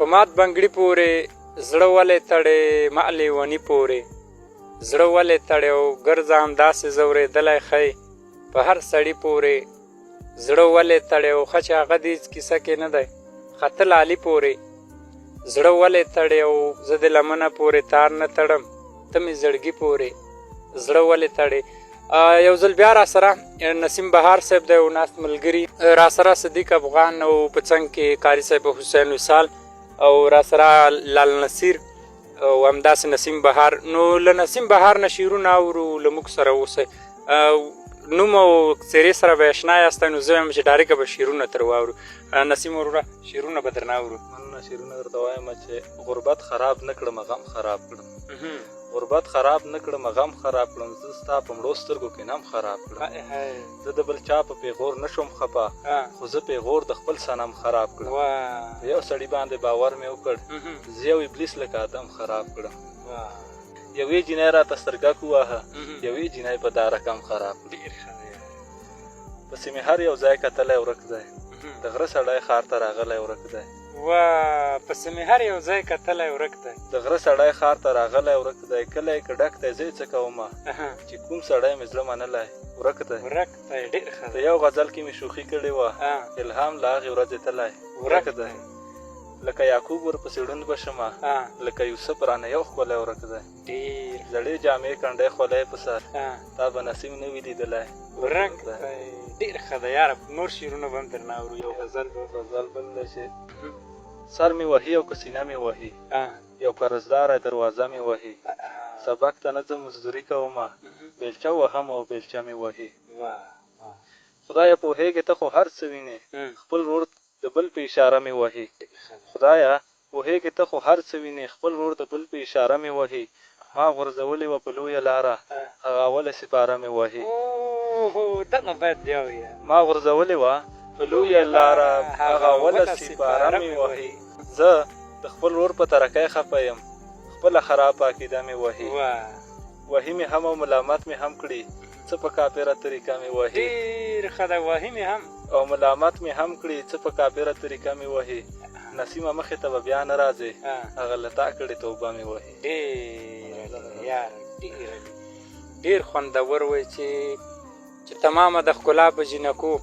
په مات بنګړي پورې زړه ولې تړې ما لیوني پورې زړه ولې تړې او ګرځه همداسې ځورېدلی ښی په هر سړي پورې زړه ولې تړې او ښه چې هغه دې هېڅ کیسه کې نه دی خطه لالي پورې زړه ولې تړې او زه د لمنه پورې تار نه تړم ته مې زړګي پورې زړه ولې تړې. یو ځل بیا را سره نسیم بهار صاحب دی او ناست ملګري را سره صدیق افغان او په څنګ کې قاري صاحب حسین وصال او را سره لال نصیر او همداسې نسیم بهار. نو له نسیم بهار نه شعرونه اورو له موږ سره اوسئ نوم او څېرې سره به اشنا یاستئ نو زه وایم چې ډایرکټه به شعرونه ترې واورو. نسیم وروره شعرونه به درنه اورو. مننه. شعرونه درته وایم چې غربت خراب نه کړم غم خراب کړم غربت خراب نه کړم غم خراب کړم زه ستا په مړو سترګو کې نم خراب کړم زه د بل چا په پیغور نه شوم خفه خو زه پیغور د خپل صنم خراب کړم یو سړي باندې باور مې وکړ زه یو ابلیس لکه آدم خراب کړم یوې جینۍ راته سترګک وواهه یوې جینۍ په دا رقم خراب کړم پسې مې هر یو ځای کتلی ورک دی د غره سړی ښار ته راغلی ورک دی پسې مې هر یو ځای کتلی ورک دی د غره سړی ښار ته راغلی ورک دی کلی که ډک دی زه یې څه کومه چې کوم سړی مې زړه منلی ورک دی ډېر ښه د یو غزل کې مې شوخي کړې وه الهام له هغې ورځې تلی ورک دی لکه یعقوب ورپسې ړوند به شمه لکه یوسف رانه یو ښکلی ورک دی زړې جامې کنډی خولۍ په سر تا به نصیب نه وي لیدلی ورک دی. ډېر ښه دی یاره نور شعرونه به هم درنه اورو. یو غزل بل دی چې سر مې وهي او که سینه مې وهي یو قرضداره دروازه مې وهي سبق ته نه ځم مزدوري کومه بیلچه وهم او بیلچه مې وهي خدایه پوهېږې ته خو هر څه وینې خپل ورور د بل په اشاره مې وهي خدایه پوهېږې ته خو هر څه وینې خپل ورور د بل په اشاره مې وهي ما غورځولې وه په لویه لاره هغه اوله سپاره مې وهي دغه باید بیا ووایه ما غورځولې وه په لویه لاره هغه اوله سپاره مې وهي زه د خپل ورور په ترکۍ خفه یم خپله خرابه عقیده مې وهي وهي مې هم او ملامت مې هم کړي څه په کافره طریقه مې وهي ډېر ښه دی وهي مې هم او ملامت مې هم کړي څه په کافره طریقه مې وهي نسیمه مخې ته به بیا نه راځې هغه له تا کړې توبه مې وهي. ډېر خوندور وی چې تمامه د ښکلا په جینکو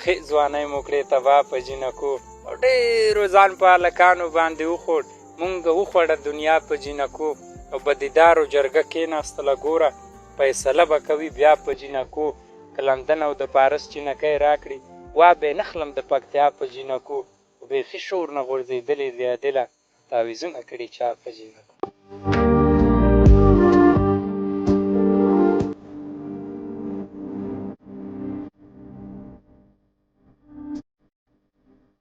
ښې ځوانۍ مو کړې تباه په جینکو او ډېرو ځان په هلکانو باندې وخوړ مونږ وخوړه دنیا په جینکو او په دیدارو جرګه کېناستله ګوره فیصله به کوي بیا په جینکو که لندن او د پارس چینکۍ راکړي وا به یې نخلم د پکتیا په جینکو بیخي شور نه غورځېدلې دی عادله تعویضونه کړي چا په جینکو.